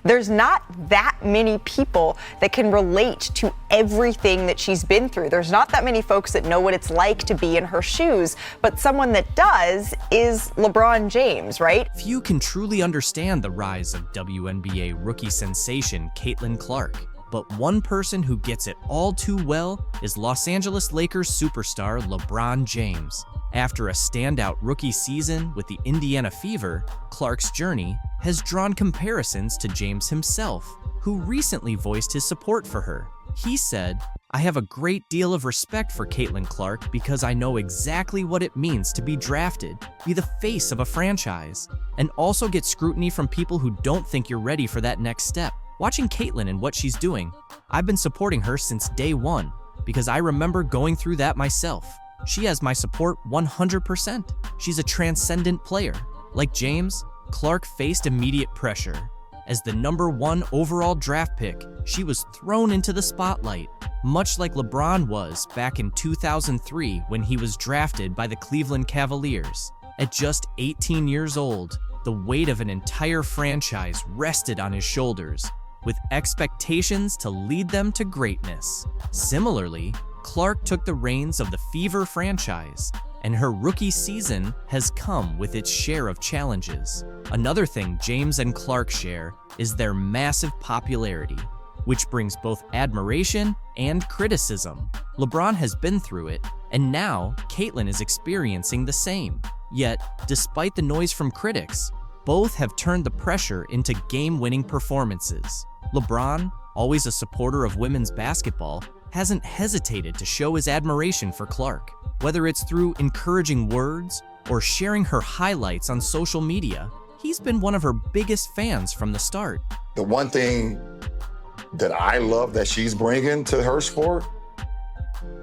There's not that many people that can relate to everything that she's been through. There's not that many folks that know what it's like to be in her shoes, but someone that does is LeBron James, right? Few can truly understand the rise of WNBA rookie sensation Caitlin Clark. But one person who gets it all too well is Los Angeles Lakers superstar LeBron James. After a standout rookie season with the Indiana Fever, Clark's journey has drawn comparisons to James himself, who recently voiced his support for her. He said, "I have a great deal of respect for Caitlin Clark because I know exactly what it means to be drafted, be the face of a franchise, and also get scrutiny from people who don't think you're ready for that next step. Watching Caitlin and what she's doing, I've been supporting her since day one because I remember going through that myself. She has my support 100%. She's a transcendent player. Like James, Clark faced immediate pressure. As the #1 overall draft pick, she was thrown into the spotlight, much like LeBron was back in 2003 when he was drafted by the Cleveland Cavaliers. At just 18 years old, the weight of an entire franchise rested on his shoulders, with expectations to lead them to greatness. Similarly, Clark took the reins of the Fever franchise, and her rookie season has come with its share of challenges. Another thing James and Clark share is their massive popularity, which brings both admiration and criticism. LeBron has been through it, and now Caitlin is experiencing the same. Yet, despite the noise from critics, both have turned the pressure into game-winning performances. LeBron, always a supporter of women's basketball, hasn't hesitated to show his admiration for Clark, whether it's through encouraging words or sharing her highlights on social media. He's been one of her biggest fans from the start. The one thing that I love that she's bringing to her sport,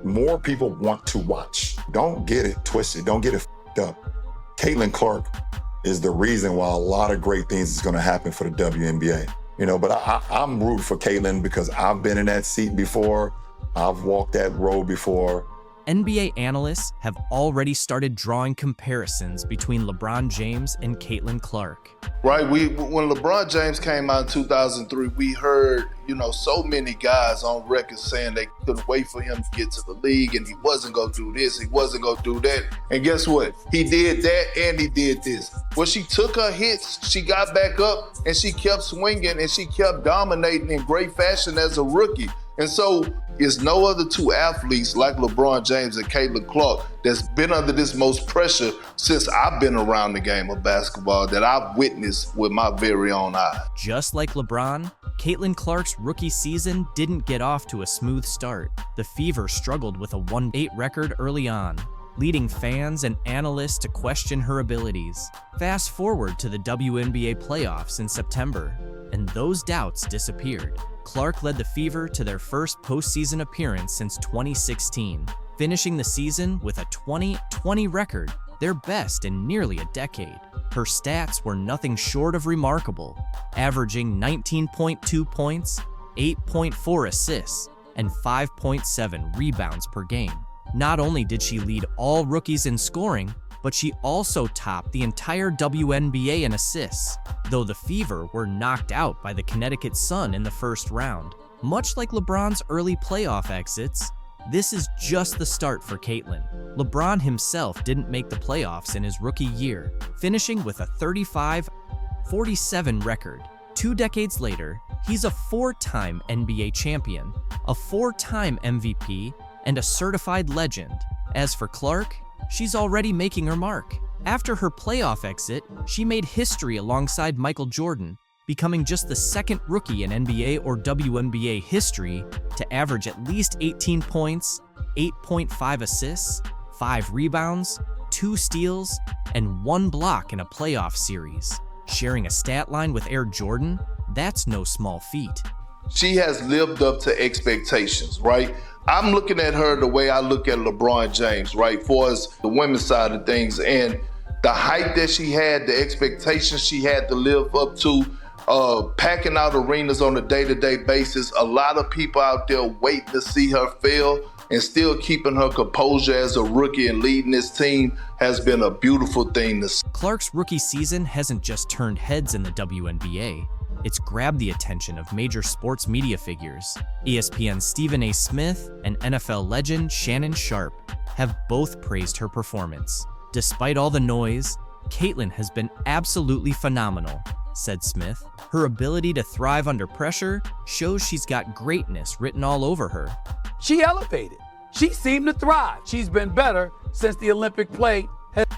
more people want to watch. Don't get it twisted. Don't get it f***ed up. Caitlin Clark is the reason why a lot of great things is going to happen for the WNBA. But I'm rooting for Caitlin because I've been in that seat before. I've walked that road before. NBA analysts have already started drawing comparisons between LeBron James and Caitlin Clark. Right, when LeBron James came out in 2003, we heard, so many guys on record saying they couldn't wait for him to get to the league and he wasn't going to do this, he wasn't going to do that. And guess what? He did that and he did this. Well, she took her hits, she got back up, and she kept swinging and she kept dominating in great fashion as a rookie. And so it's no other two athletes like LeBron James and Caitlin Clark that's been under this most pressure since I've been around the game of basketball that I've witnessed with my very own eye. Just like LeBron, Caitlin Clark's rookie season didn't get off to a smooth start. The Fever struggled with a 1-8 record early on, leading fans and analysts to question her abilities. Fast forward to the WNBA playoffs in September, and those doubts disappeared. Clark led the Fever to their first postseason appearance since 2016, finishing the season with a 20-20 record, their best in nearly a decade. Her stats were nothing short of remarkable, averaging 19.2 points, 8.4 assists, and 5.7 rebounds per game. Not only did she lead all rookies in scoring, but she also topped the entire WNBA in assists, though the Fever were knocked out by the Connecticut Sun in the first round. Much like LeBron's early playoff exits, this is just the start for Caitlin. LeBron himself didn't make the playoffs in his rookie year, finishing with a 35-47 record. 2 decades later, he's a 4-time NBA champion, a 4-time MVP, and a certified legend. As for Clark, she's already making her mark. After her playoff exit, she made history alongside Michael Jordan, becoming just the second rookie in NBA or WNBA history to average at least 18 points, 8.5 assists, 5 rebounds, 2 steals, and 1 block in a playoff series. Sharing a stat line with Air Jordan, that's no small feat. She has lived up to expectations, right? I'm looking at her the way I look at LeBron James, right? For us, the women's side of things, and the height that she had, the expectations she had to live up to, packing out arenas on a day-to-day basis. A lot of people out there waiting to see her fail, and still keeping her composure as a rookie and leading this team has been a beautiful thing to see. Clark's rookie season hasn't just turned heads in the WNBA. it's grabbed the attention of major sports media figures. ESPN's Stephen A. Smith and NFL legend Shannon Sharp have both praised her performance. Despite all the noise, Caitlin has been absolutely phenomenal, said Smith. Her ability to thrive under pressure shows she's got greatness written all over her. She elevated. She seemed to thrive. She's been better since the Olympic play.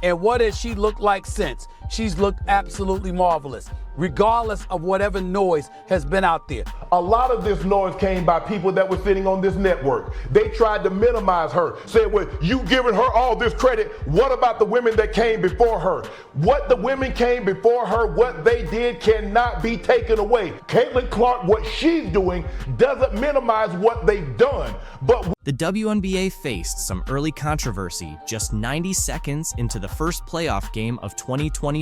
And what has she looked like since? She's looked absolutely marvelous, regardless of whatever noise has been out there. A lot of this noise came by people that were sitting on this network. They tried to minimize her, said, well, you giving her all this credit. What about the women that came before her? What the women came before her, what they did cannot be taken away. Caitlin Clark, what she's doing doesn't minimize what they've done. But the WNBA faced some early controversy just 90 seconds into the first playoff game of 2024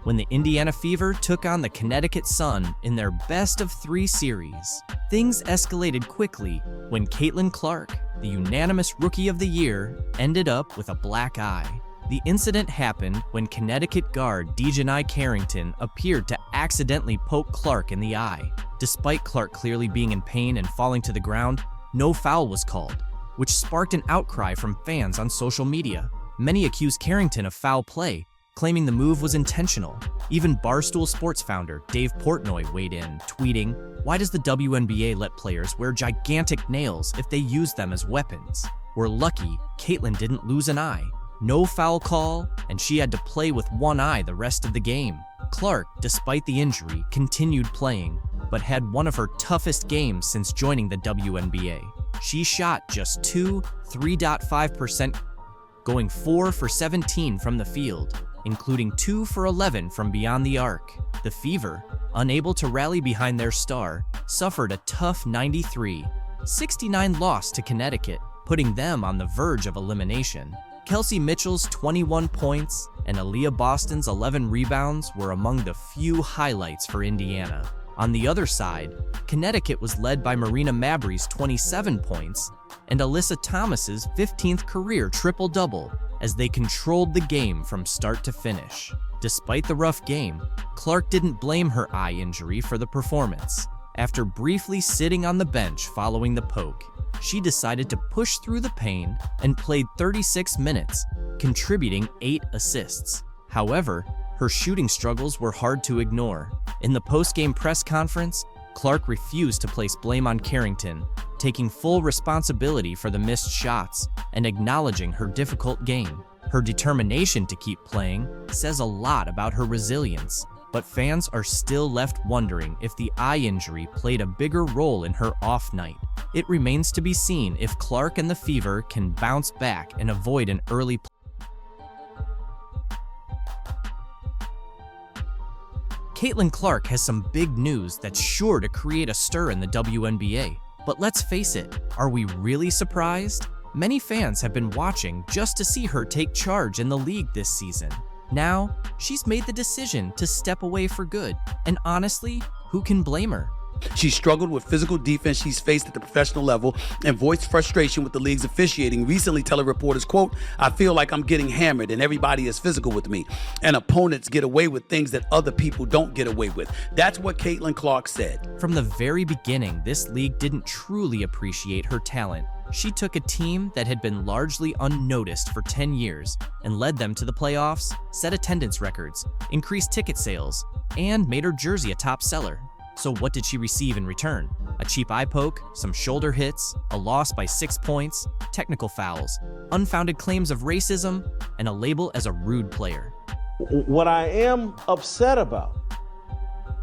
when the Indiana Fever took on the Connecticut Sun in their best-of-3 series. Things escalated quickly when Caitlin Clark, the unanimous Rookie of the Year, ended up with a black eye. The incident happened when Connecticut guard Dejanai Carrington appeared to accidentally poke Clark in the eye. Despite Clark clearly being in pain and falling to the ground, no foul was called, which sparked an outcry from fans on social media. Many accused Carrington of foul play, claiming the move was intentional. Even Barstool Sports founder Dave Portnoy weighed in, tweeting, "Why does the WNBA let players wear gigantic nails if they use them as weapons? We're lucky Caitlin didn't lose an eye. No foul call, and she had to play with one eye the rest of the game." Clark, despite the injury, continued playing, but had one of her toughest games since joining the WNBA. She shot just 3.5%, going 4 for 17 from the field, including 2 for 11 from beyond the arc. The Fever, unable to rally behind their star, suffered a tough 93-69 loss to Connecticut, putting them on the verge of elimination. Kelsey Mitchell's 21 points and Aaliyah Boston's 11 rebounds were among the few highlights for Indiana. On the other side, Connecticut was led by Marina Mabrey's 27 points and Alyssa Thomas's 15th career triple-double as they controlled the game from start to finish. Despite the rough game, Clark didn't blame her eye injury for the performance. After briefly sitting on the bench following the poke, she decided to push through the pain and played 36 minutes, contributing 8 assists. However, her shooting struggles were hard to ignore. In the post-game press conference, Clark refused to place blame on Carrington, taking full responsibility for the missed shots and acknowledging her difficult game. Her determination to keep playing says a lot about her resilience, but fans are still left wondering if the eye injury played a bigger role in her off night. It remains to be seen if Clark and the Fever can bounce back and avoid an early Caitlin Clark has some big news that's sure to create a stir in the WNBA. But let's face it, are we really surprised? Many fans have been watching just to see her take charge in the league this season. Now, she's made the decision to step away for good, and honestly, who can blame her? She struggled with physical defense she's faced at the professional level and voiced frustration with the league's officiating, recently telling reporters, quote, "I feel like I'm getting hammered and everybody is physical with me, and opponents get away with things that other people don't get away with." That's what Caitlin Clark said. From the very beginning, this league didn't truly appreciate her talent. She took a team that had been largely unnoticed for 10 years and led them to the playoffs, set attendance records, increased ticket sales, and made her jersey a top seller. So what did she receive in return? A cheap eye poke, some shoulder hits, a loss by 6 points, technical fouls, unfounded claims of racism, and a label as a rude player. What I am upset about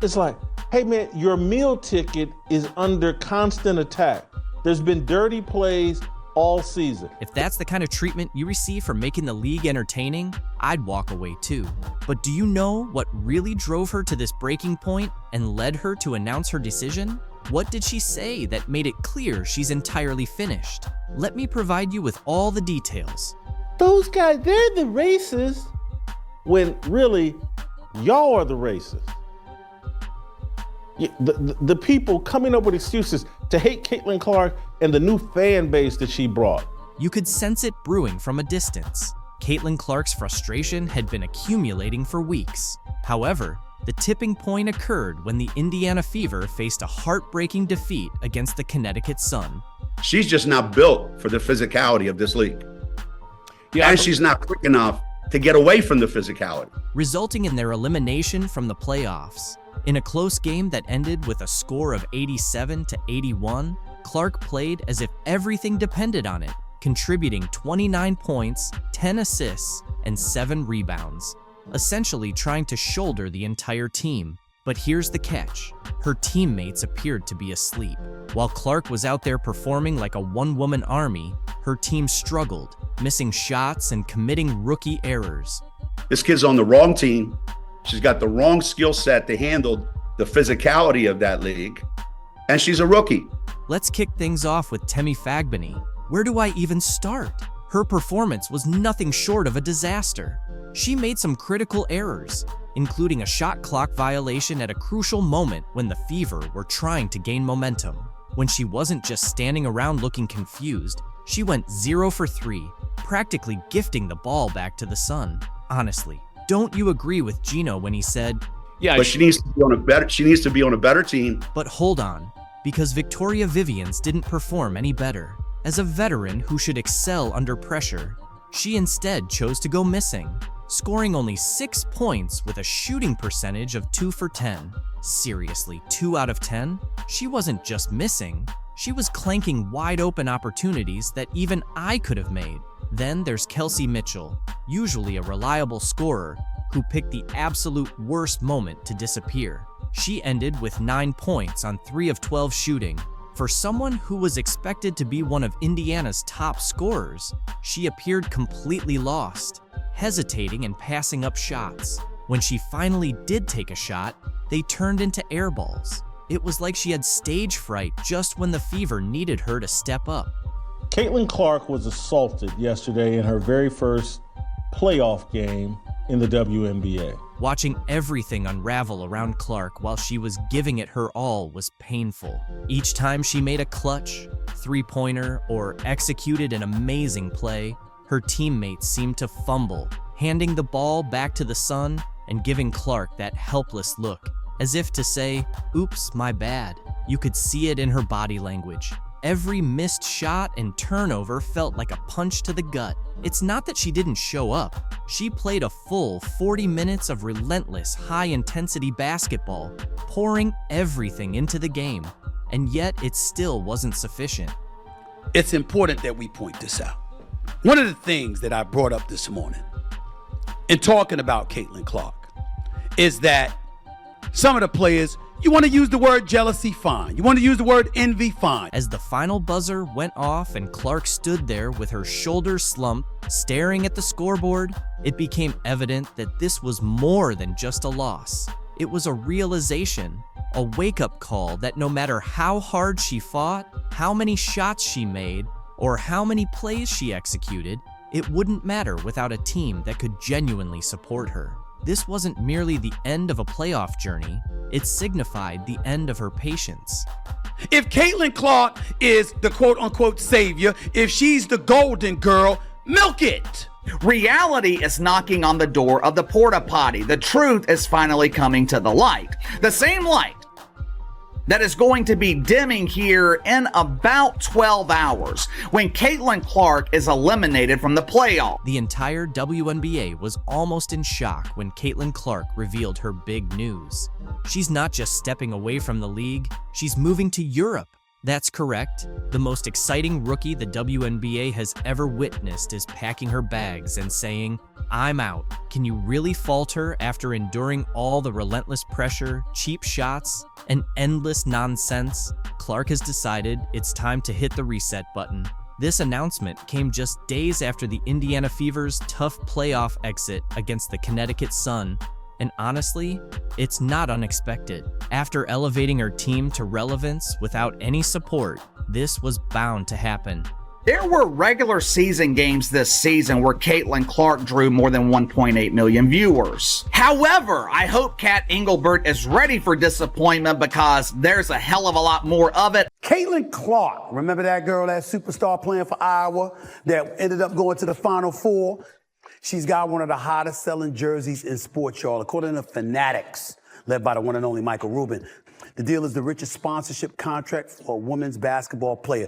is like, hey man, your meal ticket is under constant attack. There's been dirty plays all season. If that's the kind of treatment you receive for making the league entertaining, I'd walk away too. But do you know what really drove her to this breaking point and led her to announce her decision? What did she say that made it clear she's entirely finished? Let me provide you with all the details. Those guys, they're the racists, when really, y'all are the racists. The people coming up with excuses to hate Caitlin Clark and the new fan base that she brought. You could sense it brewing from a distance. Caitlin Clark's frustration had been accumulating for weeks. However, The tipping point occurred when the Indiana Fever faced a heartbreaking defeat against the Connecticut Sun. She's just not built for the physicality of this league. Yeah, and she's not quick enough to get away from the physicality, resulting in their elimination from the playoffs. In a close game that ended with a score of 87-81, Clark played as if everything depended on it, contributing 29 points, 10 assists, and 7 rebounds, essentially trying to shoulder the entire team. But here's the catch. Her teammates appeared to be asleep. While Clark was out there performing like a one-woman army, her team struggled, missing shots and committing rookie errors. This kid's on the wrong team. She's got the wrong skill set to handle the physicality of that league, and she's a rookie. Let's kick things off with Temi Fagbani. Where do I even start? Her performance was nothing short of a disaster. She made some critical errors, including a shot clock violation at a crucial moment when the Fever were trying to gain momentum. When she wasn't just standing around looking confused, she went 0 for 3, practically gifting the ball back to the Sun. Honestly, don't you agree with Gino when he said, but she needs to be on a better team. But hold on, because Victoria Vivians didn't perform any better. As a veteran who should excel under pressure, she instead chose to go missing, scoring only 6 points with a shooting percentage of 2 for 10. Seriously, 2 out of 10? She wasn't just missing, she was clanking wide open opportunities that even I could have made. Then there's Kelsey Mitchell, usually a reliable scorer, who picked the absolute worst moment to disappear. She ended with 9 points on 3 of 12 shooting. For someone who was expected to be one of Indiana's top scorers, she appeared completely lost, hesitating and passing up shots. When she finally did take a shot, they turned into air balls. It was like she had stage fright just when the Fever needed her to step up. Caitlin Clark was assaulted yesterday in her very first playoff game in the WNBA. Watching everything unravel around Clark while she was giving it her all was painful. Each time she made a clutch, three-pointer, or executed an amazing play, her teammates seemed to fumble, handing the ball back to the Sun and giving Clark that helpless look, as if to say, "Oops, my bad." You could see it in her body language. Every missed shot and turnover felt like a punch to the gut. It's not that she didn't show up. She played a full 40 minutes of relentless, high-intensity basketball, pouring everything into the game, and yet it still wasn't sufficient. It's important that we point this out. One of the things that I brought up this morning in talking about Caitlin Clark is that some of the players, you want to use the word jealousy, fine. You want to use the word envy, fine. As the final buzzer went off and Clark stood there with her shoulders slumped, staring at the scoreboard, it became evident that this was more than just a loss. It was a realization, a wake-up call that no matter how hard she fought, how many shots she made, or how many plays she executed, it wouldn't matter without a team that could genuinely support her. This wasn't merely the end of a playoff journey, it signified the end of her patience. If Caitlin Clark is the quote-unquote savior, if she's the golden girl, milk it! Reality is knocking on the door of the porta potty. The truth is finally coming to the light. The same light that is going to be dimming here in about 12 hours when Caitlin Clark is eliminated from the playoff. The entire WNBA was almost in shock when Caitlin Clark revealed her big news. She's not just stepping away from the league, she's moving to Europe. That's correct. The most exciting rookie the WNBA has ever witnessed is packing her bags and saying, "I'm out." Can you really fault her after enduring all the relentless pressure, cheap shots, and endless nonsense? Clark has decided it's time to hit the reset button. This announcement came just days after the Indiana Fever's tough playoff exit against the Connecticut Sun. And honestly, it's not unexpected. After elevating her team to relevance without any support, this was bound to happen. There were regular season games this season where Caitlin Clark drew more than 1.8 million viewers. However, I hope Kat Engelbert is ready for disappointment because there's a hell of a lot more of it. Caitlin Clark, remember that girl, that superstar playing for Iowa that ended up going to the Final Four? She's got one of the hottest selling jerseys in sports, y'all. According to Fanatics, led by the one and only Michael Rubin. The deal is the richest sponsorship contract for a women's basketball player.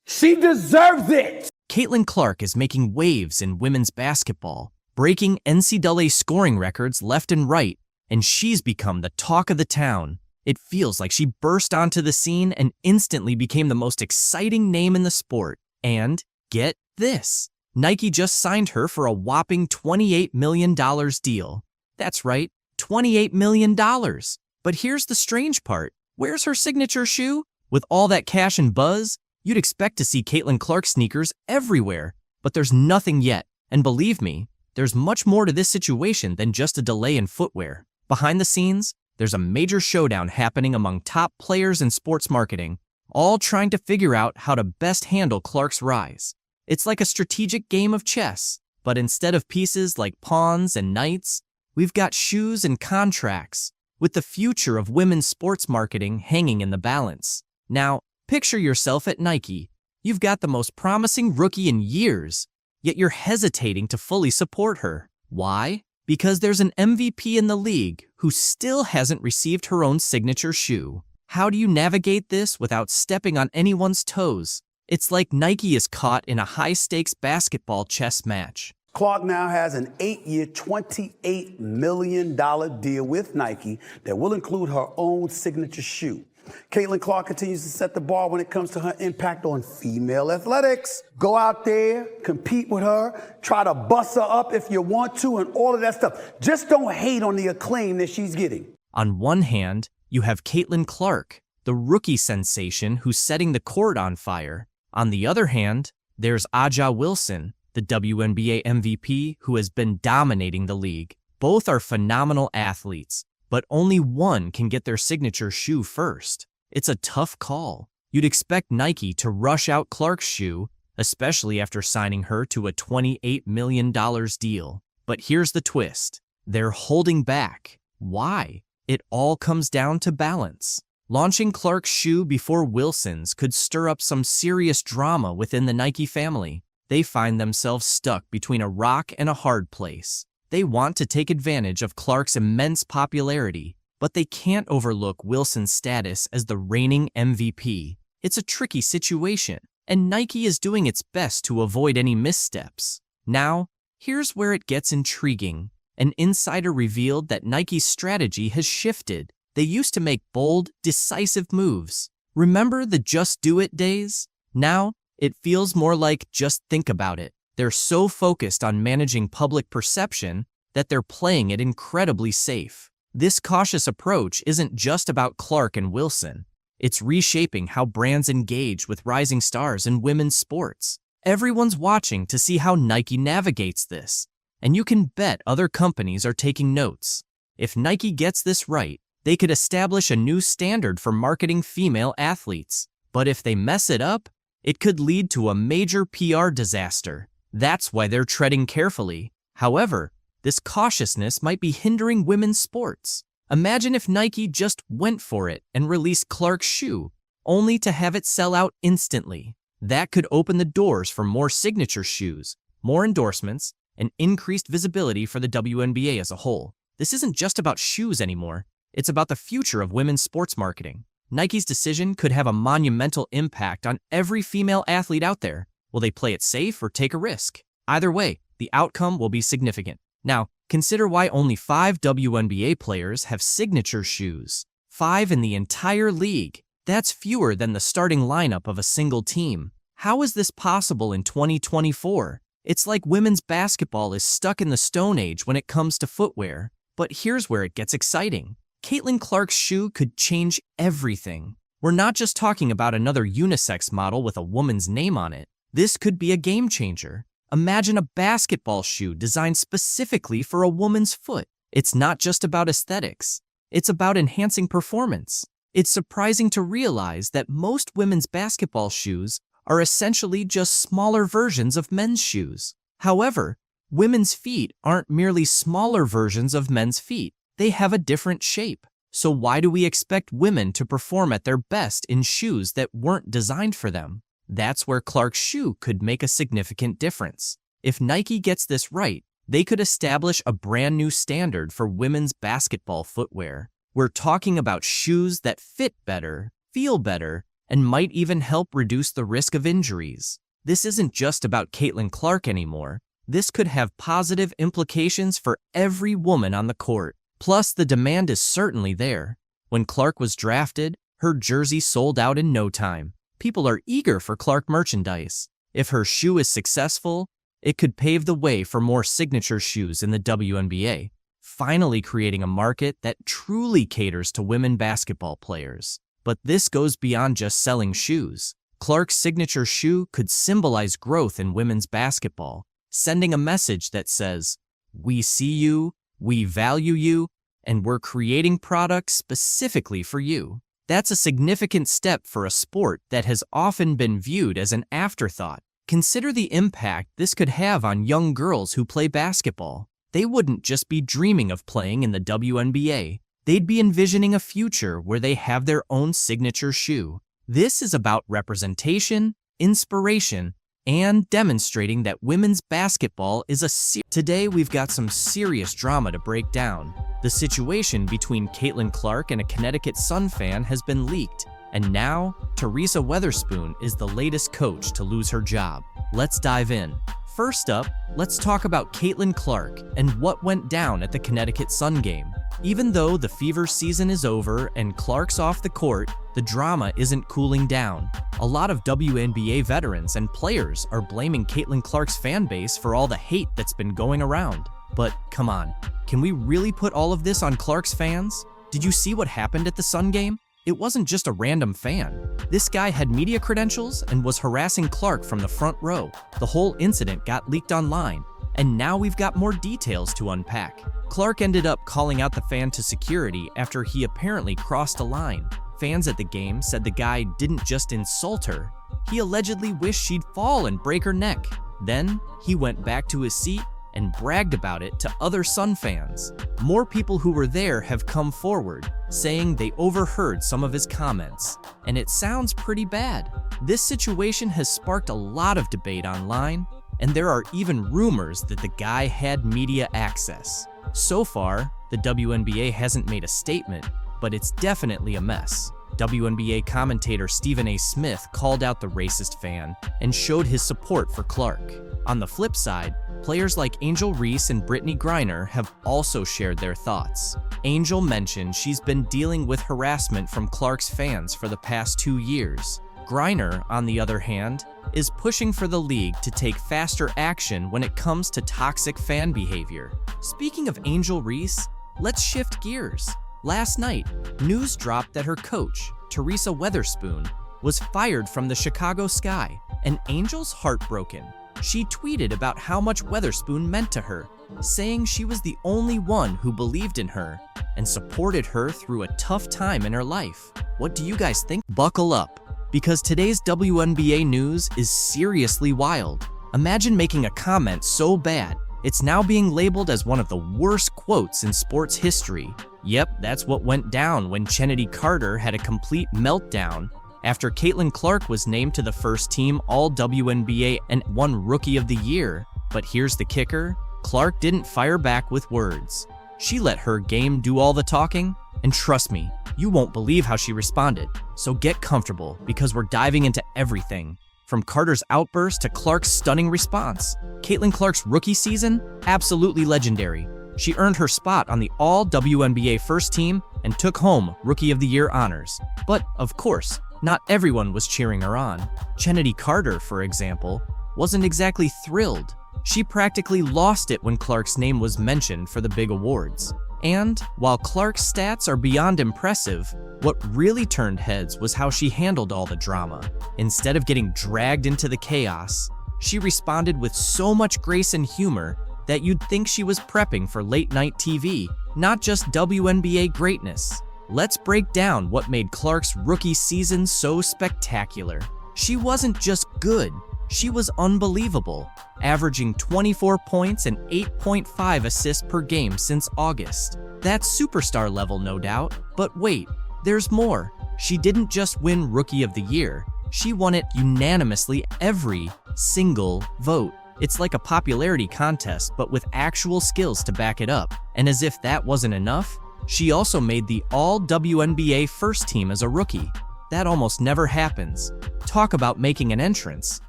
She deserves it! Caitlin Clark is making waves in women's basketball, breaking NCAA scoring records left and right, and she's become the talk of the town. It feels like she burst onto the scene and instantly became the most exciting name in the sport. And get this, Nike just signed her for a whopping $28 million deal. That's right, $28 million. But here's the strange part. Where's her signature shoe? With all that cash and buzz, you'd expect to see Caitlin Clark sneakers everywhere. But there's nothing yet. And believe me, there's much more to this situation than just a delay in footwear. Behind the scenes, there's a major showdown happening among top players in sports marketing, all trying to figure out how to best handle Clark's rise. It's like a strategic game of chess, but instead of pieces like pawns and knights, we've got shoes and contracts, with the future of women's sports marketing hanging in the balance. Now, picture yourself at Nike. You've got the most promising rookie in years, yet you're hesitating to fully support her. Why? Because there's an MVP in the league who still hasn't received her own signature shoe. How do you navigate this without stepping on anyone's toes? It's like Nike is caught in a high-stakes basketball chess match. Clark now has an 8-year, $28 million deal with Nike that will include her own signature shoe. Caitlin Clark continues to set the bar when it comes to her impact on female athletics. Go out there, compete with her, try to bust her up if you want to, and all of that stuff. Just don't hate on the acclaim that she's getting. On one hand, you have Caitlin Clark, the rookie sensation who's setting the court on fire. On the other hand, there's Aja Wilson, the WNBA MVP who has been dominating the league. Both are phenomenal athletes, but only one can get their signature shoe first. It's a tough call. You'd expect Nike to rush out Clark's shoe, especially after signing her to a $28 million deal. But here's the twist. They're holding back. Why? It all comes down to balance. Launching Clark's shoe before Wilson's could stir up some serious drama within the Nike family. They find themselves stuck between a rock and a hard place. They want to take advantage of Clark's immense popularity, but they can't overlook Wilson's status as the reigning MVP. It's a tricky situation, and Nike is doing its best to avoid any missteps. Now, here's where it gets intriguing. An insider revealed that Nike's strategy has shifted. They used to make bold, decisive moves. Remember the just do it days? Now, it feels more like just think about it. They're so focused on managing public perception that they're playing it incredibly safe. This cautious approach isn't just about Clark and Wilson. It's reshaping how brands engage with rising stars in women's sports. Everyone's watching to see how Nike navigates this, and you can bet other companies are taking notes. If Nike gets this right, they could establish a new standard for marketing female athletes. But if they mess it up, it could lead to a major PR disaster. That's why they're treading carefully. However, this cautiousness might be hindering women's sports. Imagine if Nike just went for it and released Clark's shoe, only to have it sell out instantly. That could open the doors for more signature shoes, more endorsements, and increased visibility for the WNBA as a whole. This isn't just about shoes anymore. It's about the future of women's sports marketing. Nike's decision could have a monumental impact on every female athlete out there. Will they play it safe or take a risk? Either way, the outcome will be significant. Now, consider why only 5 WNBA players have signature shoes. 5 in the entire league. That's fewer than the starting lineup of a single team. How is this possible in 2024? It's like women's basketball is stuck in the Stone Age when it comes to footwear. But here's where it gets exciting. Caitlin Clark's shoe could change everything. We're not just talking about another unisex model with a woman's name on it. This could be a game changer. Imagine a basketball shoe designed specifically for a woman's foot. It's not just about aesthetics. It's about enhancing performance. It's surprising to realize that most women's basketball shoes are essentially just smaller versions of men's shoes. However, women's feet aren't merely smaller versions of men's feet. They have a different shape. So why do we expect women to perform at their best in shoes that weren't designed for them? That's where Clark's shoe could make a significant difference. If Nike gets this right, they could establish a brand new standard for women's basketball footwear. We're talking about shoes that fit better, feel better, and might even help reduce the risk of injuries. This isn't just about Caitlin Clark anymore. This could have positive implications for every woman on the court. Plus, the demand is certainly there. When Clark was drafted, her jersey sold out in no time. People are eager for Clark merchandise. If her shoe is successful, it could pave the way for more signature shoes in the WNBA, finally creating a market that truly caters to women basketball players. But this goes beyond just selling shoes. Clark's signature shoe could symbolize growth in women's basketball, sending a message that says, "We see you, we value you, and we're creating products specifically for you." That's a significant step for a sport that has often been viewed as an afterthought. Consider the impact this could have on young girls who play basketball. They wouldn't just be dreaming of playing in the WNBA. They'd be envisioning a future where they have their own signature shoe. This is about representation, inspiration, and demonstrating that women's basketball is Today, we've got some serious drama to break down. The situation between Caitlin Clark and a Connecticut Sun fan has been leaked, and now Teresa Weatherspoon is the latest coach to lose her job. Let's dive in. First up, let's talk about Caitlin Clark and what went down at the Connecticut Sun game. Even though the Fever season is over and Clark's off the court, the drama isn't cooling down. A lot of WNBA veterans and players are blaming Caitlin Clark's fan base for all the hate that's been going around. But come on, can we really put all of this on Clark's fans? Did you see what happened at the Sun game? It wasn't just a random fan. This guy had media credentials and was harassing Clark from the front row. The whole incident got leaked online, and now we've got more details to unpack. Clark ended up calling out the fan to security after he apparently crossed a line. Fans at the game said the guy didn't just insult her, he allegedly wished she'd fall and break her neck. Then, he went back to his seat and bragged about it to other Sun fans. More people who were there have come forward, saying they overheard some of his comments, and it sounds pretty bad. This situation has sparked a lot of debate online, and there are even rumors that the guy had media access. So far, the WNBA hasn't made a statement, but it's definitely a mess. WNBA commentator Stephen A. Smith called out the racist fan and showed his support for Clark. On the flip side, players like Angel Reese and Brittany Griner have also shared their thoughts. Angel mentioned she's been dealing with harassment from Clark's fans for the past 2 years. Griner, on the other hand, is pushing for the league to take faster action when it comes to toxic fan behavior. Speaking of Angel Reese, let's shift gears. Last night, news dropped that her coach, Teresa Weatherspoon, was fired from the Chicago Sky, and Angel's heartbroken. She tweeted about how much Weatherspoon meant to her, saying she was the only one who believed in her and supported her through a tough time in her life. What do you guys think? Buckle up, because today's WNBA news is seriously wild. Imagine making a comment so bad, it's now being labeled as one of the worst quotes in sports history. Yep, that's what went down when Chennedy Carter had a complete meltdown after Caitlin Clark was named to the first team All-WNBA and won Rookie of the Year. But here's the kicker, Clark didn't fire back with words. She let her game do all the talking, and trust me, you won't believe how she responded. So get comfortable, because we're diving into everything. From Carter's outburst to Clark's stunning response. Caitlin Clark's rookie season? Absolutely legendary. She earned her spot on the All-WNBA first team and took home Rookie of the Year honors. But, of course, not everyone was cheering her on. Chennedy Carter, for example, wasn't exactly thrilled. She practically lost it when Clark's name was mentioned for the big awards. And, while Clark's stats are beyond impressive, what really turned heads was how she handled all the drama. Instead of getting dragged into the chaos, she responded with so much grace and humor that you'd think she was prepping for late-night TV, not just WNBA greatness. Let's break down what made Clark's rookie season so spectacular. She wasn't just good, she was unbelievable, averaging 24 points and 8.5 assists per game since August. That's superstar level, no doubt. But wait, there's more. She didn't just win Rookie of the Year, she won it unanimously every single vote. It's like a popularity contest, but with actual skills to back it up. And as if that wasn't enough, She also made the All-WNBA first team as a rookie. That almost never happens. Talk about making an entrance.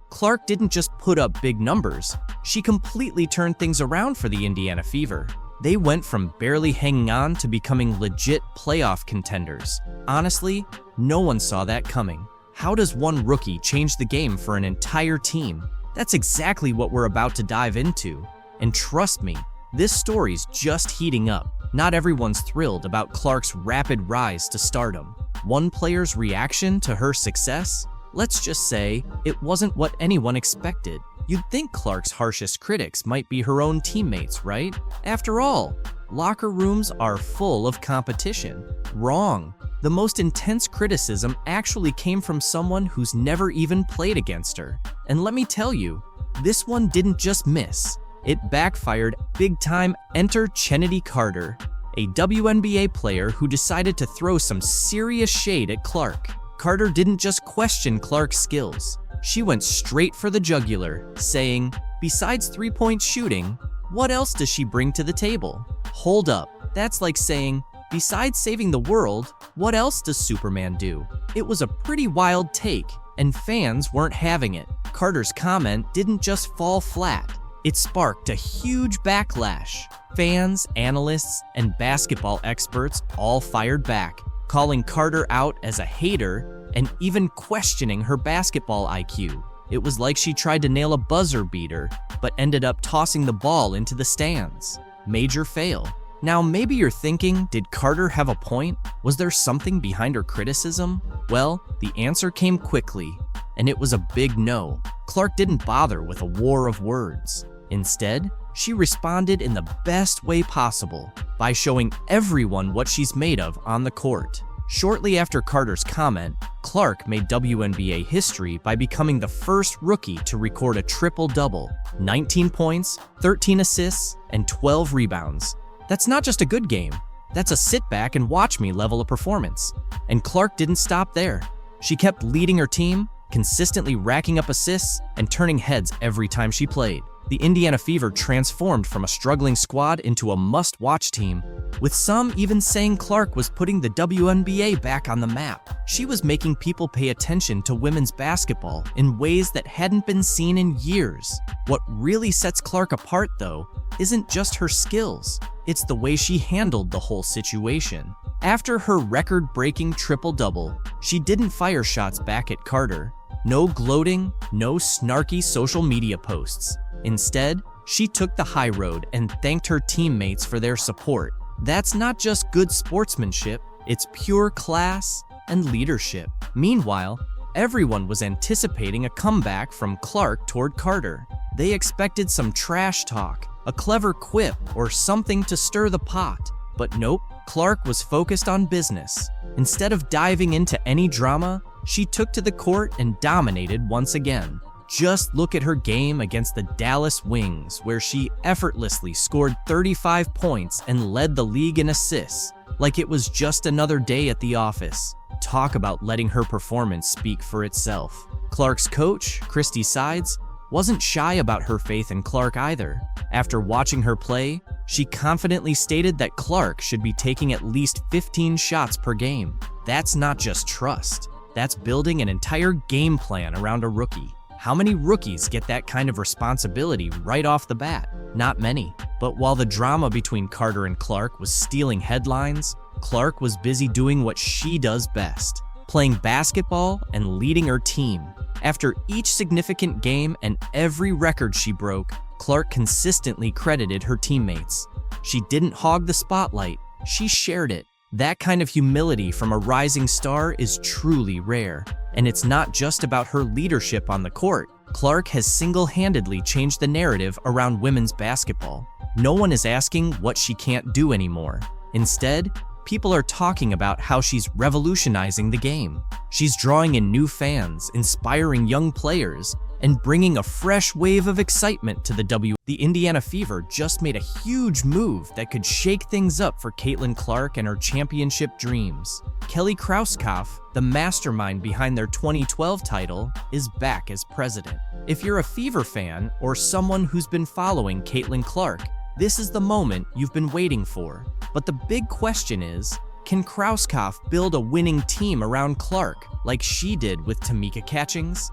Clark didn't just put up big numbers, she completely turned things around for the Indiana Fever. They went from barely hanging on to becoming legit playoff contenders. Honestly, no one saw that coming. How does one rookie change the game for an entire team? That's exactly what we're about to dive into. And trust me, this story's just heating up. Not everyone's thrilled about Clark's rapid rise to stardom. One player's reaction to her success? Let's just say it wasn't what anyone expected. You'd think Clark's harshest critics might be her own teammates, right? After all, locker rooms are full of competition. Wrong. The most intense criticism actually came from someone who's never even played against her. And let me tell you, this one didn't just miss. It backfired big time. Enter Chennedy Carter, a WNBA player who decided to throw some serious shade at Clark. Carter didn't just question Clark's skills. She went straight for the jugular, saying, besides three-point shooting, what else does she bring to the table? Hold up, that's like saying, besides saving the world, what else does Superman do? It was a pretty wild take, and fans weren't having it. Carter's comment didn't just fall flat. It sparked a huge backlash. Fans, analysts, and basketball experts all fired back, calling Carter out as a hater and even questioning her basketball IQ. It was like she tried to nail a buzzer beater, but ended up tossing the ball into the stands. Major fail. Now, maybe you're thinking, did Carter have a point? Was there something behind her criticism? Well, the answer came quickly, and it was a big no. Clark didn't bother with a war of words. Instead, she responded in the best way possible by showing everyone what she's made of on the court. Shortly after Carter's comment, Clark made WNBA history by becoming the first rookie to record a triple-double, 19 points, 13 assists, and 12 rebounds. That's not just a good game, that's a sit back and watch me level of performance. And Clark didn't stop there. She kept leading her team, consistently racking up assists and turning heads every time she played. The Indiana Fever transformed from a struggling squad into a must-watch team, with some even saying Clark was putting the WNBA back on the map. She was making people pay attention to women's basketball in ways that hadn't been seen in years. What really sets Clark apart, though, isn't just her skills, it's the way she handled the whole situation. After her record-breaking triple-double, she didn't fire shots back at Carter. No gloating, no snarky social media posts. Instead, she took the high road and thanked her teammates for their support. That's not just good sportsmanship, it's pure class and leadership. Meanwhile, everyone was anticipating a comeback from Clark toward Carter. They expected some trash talk, a clever quip, or something to stir the pot. But nope, Clark was focused on business. Instead of diving into any drama, she took to the court and dominated once again. Just look at her game against the Dallas Wings, where she effortlessly scored 35 points and led the league in assists, like it was just another day at the office. Talk about letting her performance speak for itself. Clark's coach, Christy Sides, wasn't shy about her faith in Clark either. After watching her play, she confidently stated that Clark should be taking at least 15 shots per game. That's not just trust, that's building an entire game plan around a rookie. How many rookies get that kind of responsibility right off the bat? Not many. But while the drama between Carter and Clark was stealing headlines, Clark was busy doing what she does best, playing basketball and leading her team. After each significant game and every record she broke, Clark consistently credited her teammates. She didn't hog the spotlight, she shared it. That kind of humility from a rising star is truly rare. And it's not just about her leadership on the court. Clark has single-handedly changed the narrative around women's basketball. No one is asking what she can't do anymore. Instead, people are talking about how she's revolutionizing the game. She's drawing in new fans, inspiring young players, and bringing a fresh wave of excitement to the Indiana Fever just made a huge move that could shake things up for Caitlin Clark and her championship dreams. Kelly Krauskopf, the mastermind behind their 2012 title, is back as president. If you're a Fever fan or someone who's been following Caitlin Clark, This is the moment you've been waiting for. But the big question is, can Krauskopf build a winning team around Clark like she did with Tamika Catchings?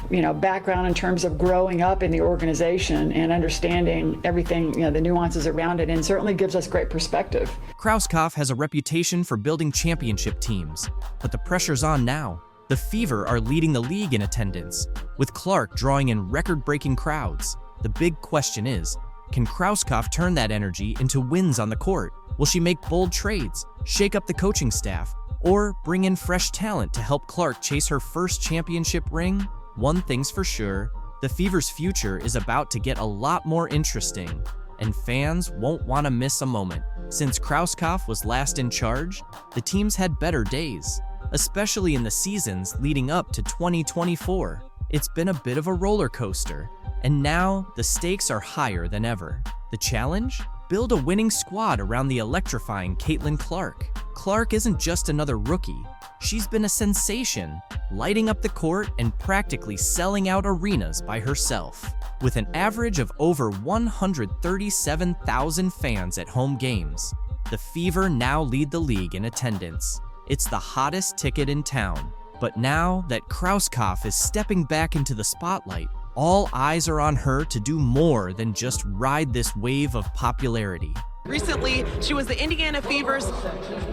Background in terms of growing up in the organization and understanding everything, the nuances around it, and certainly gives us great perspective. Krauskopf has a reputation for building championship teams, but the pressure's on now. The Fever are leading the league in attendance, with Clark drawing in record-breaking crowds. The big question is, can Krauskopf turn that energy into wins on the court? Will she make bold trades, shake up the coaching staff, or bring in fresh talent to help Clark chase her first championship ring? One thing's for sure, the Fever's future is about to get a lot more interesting, and fans won't want to miss a moment. Since Krauskopf was last in charge, the team's had better days, especially in the seasons leading up to 2024. It's been a bit of a roller coaster, and now the stakes are higher than ever. The challenge? Build a winning squad around the electrifying Caitlin Clark. Clark isn't just another rookie. She's been a sensation, lighting up the court and practically selling out arenas by herself. With an average of over 137,000 fans at home games, the Fever now lead the league in attendance. It's the hottest ticket in town. But now that Krauskopf is stepping back into the spotlight, all eyes are on her to do more than just ride this wave of popularity. Recently, she was the Indiana Fever's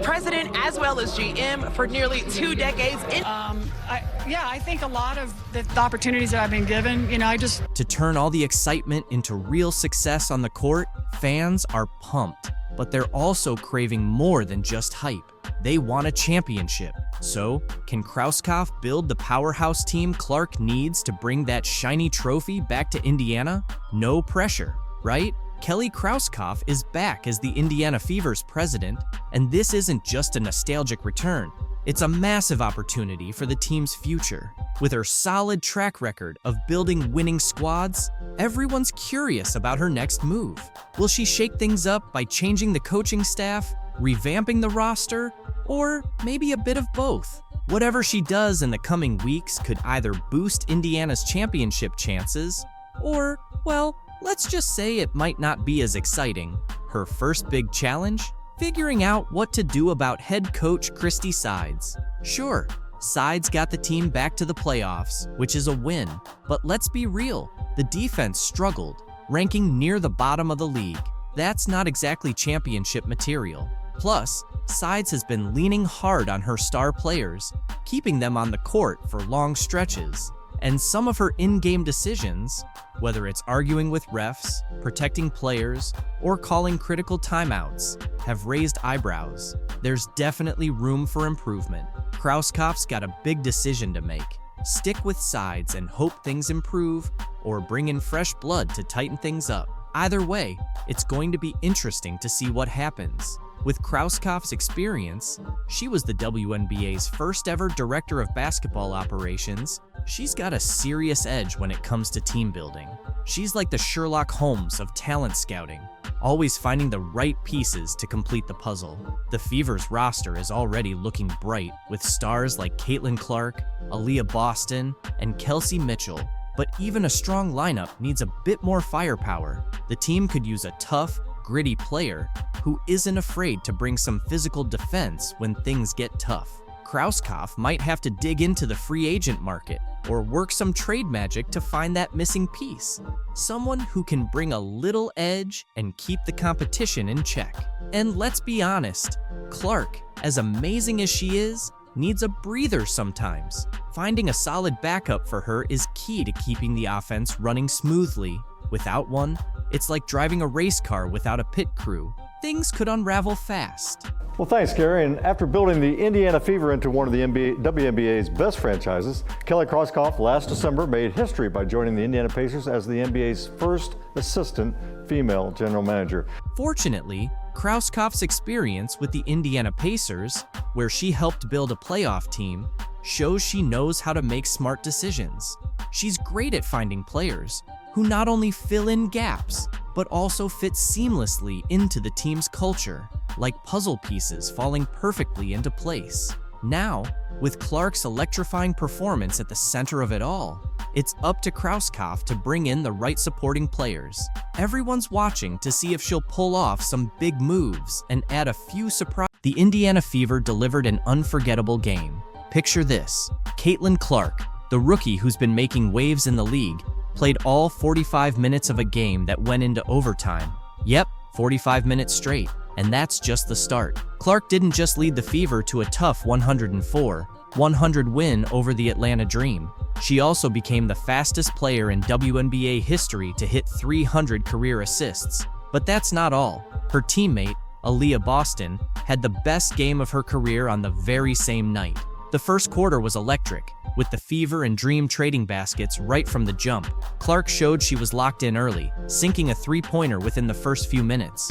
president as well as GM for nearly 2 decades. I think a lot of the opportunities that I've been given, To turn all the excitement into real success on the court, fans are pumped, but they're also craving more than just hype. They want a championship. So, can Krauskopf build the powerhouse team Clark needs to bring that shiny trophy back to Indiana? No pressure, right? Kelly Krauskopf is back as the Indiana Fever's president, and this isn't just a nostalgic return. It's a massive opportunity for the team's future. With her solid track record of building winning squads, everyone's curious about her next move. Will she shake things up by changing the coaching staff, revamping the roster, or maybe a bit of both? Whatever she does in the coming weeks could either boost Indiana's championship chances, or, well, let's just say it might not be as exciting. Her first big challenge? Figuring out what to do about head coach Christy Sides. Sure, Sides got the team back to the playoffs, which is a win, but let's be real, the defense struggled, ranking near the bottom of the league. That's not exactly championship material. Plus, Sides has been leaning hard on her star players, keeping them on the court for long stretches. And some of her in-game decisions, whether it's arguing with refs, protecting players, or calling critical timeouts, have raised eyebrows. There's definitely room for improvement. Krauskopf's got a big decision to make. Stick with Sides and hope things improve, or bring in fresh blood to tighten things up. Either way, it's going to be interesting to see what happens. With Krauskopf's experience, she was the WNBA's first ever director of basketball operations. She's got a serious edge when it comes to team building. She's like the Sherlock Holmes of talent scouting, always finding the right pieces to complete the puzzle. The Fever's roster is already looking bright, with stars like Caitlin Clark, Aaliyah Boston, and Kelsey Mitchell. But even a strong lineup needs a bit more firepower. The team could use a tough, gritty player who isn't afraid to bring some physical defense when things get tough. Krauskopf might have to dig into the free agent market or work some trade magic to find that missing piece. Someone who can bring a little edge and keep the competition in check. And let's be honest, Clark, as amazing as she is, needs a breather sometimes. Finding a solid backup for her is key to keeping the offense running smoothly. Without one, it's like driving a race car without a pit crew. Things could unravel fast. Well, thanks, Gary. And after building the Indiana Fever into one of the WNBA's best franchises, Kelly Krauskopf last December made history by joining the Indiana Pacers as the NBA's first assistant female general manager. Fortunately, Krauskopf's experience with the Indiana Pacers, where she helped build a playoff team, shows she knows how to make smart decisions. She's great at finding players who not only fill in gaps, but also fit seamlessly into the team's culture, like puzzle pieces falling perfectly into place. Now, with Clark's electrifying performance at the center of it all, It's up to Krauskopf to bring in the right supporting players. Everyone's watching to see if she'll pull off some big moves and add a few surprises. The Indiana Fever delivered an unforgettable game. Picture this: Caitlin Clark, the rookie who's been making waves in the league, played all 45 minutes of a game that went into overtime. Yep, 45 minutes straight. And that's just the start. Clark didn't just lead the Fever to a tough 104-100 win over the Atlanta Dream. She also became the fastest player in WNBA history to hit 300 career assists. But that's not all. Her teammate, Aaliyah Boston, had the best game of her career on the very same night. The first quarter was electric, with the Fever and Dream trading baskets right from the jump. Clark showed she was locked in early, sinking a three-pointer within the first few minutes.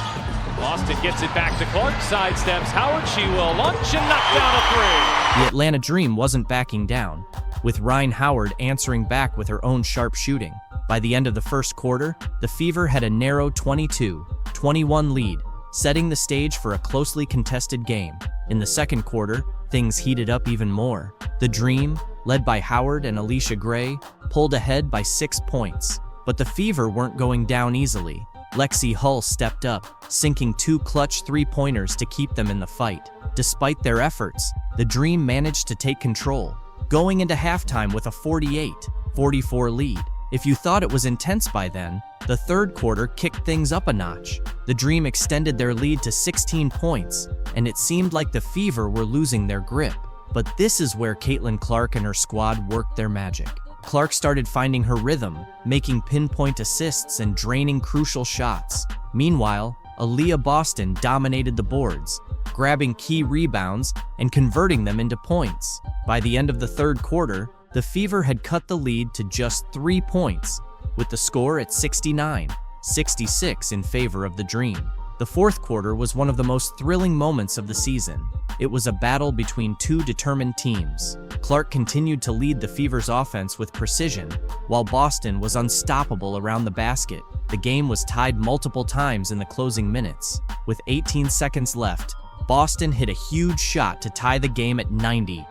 Boston gets it back to Clark, sidesteps Howard, she will launch and knock down a three. The Atlanta Dream wasn't backing down, with Rhyne Howard answering back with her own sharp shooting. By the end of the first quarter, the Fever had a narrow 22-21 lead, setting the stage for a closely contested game. In the second quarter, things heated up even more. The Dream, led by Howard and Alicia Gray, pulled ahead by 6 points. But the Fever weren't going down easily. Lexi Hull stepped up, sinking 2 clutch three-pointers to keep them in the fight. Despite their efforts, the Dream managed to take control, going into halftime with a 48-44 lead. If you thought it was intense by then, the third quarter kicked things up a notch. The Dream extended their lead to 16 points, and it seemed like the Fever were losing their grip. But this is where Caitlin Clark and her squad worked their magic. Clark started finding her rhythm, making pinpoint assists and draining crucial shots. Meanwhile, Aaliyah Boston dominated the boards, grabbing key rebounds and converting them into points. By the end of the third quarter, the Fever had cut the lead to just 3 points, with the score at 69-66 in favor of the Dream. The fourth quarter was one of the most thrilling moments of the season. It was a battle between two determined teams. Clark continued to lead the Fever's offense with precision, while Boston was unstoppable around the basket. The game was tied multiple times in the closing minutes. With 18 seconds left, Boston hit a huge shot to tie the game at 90,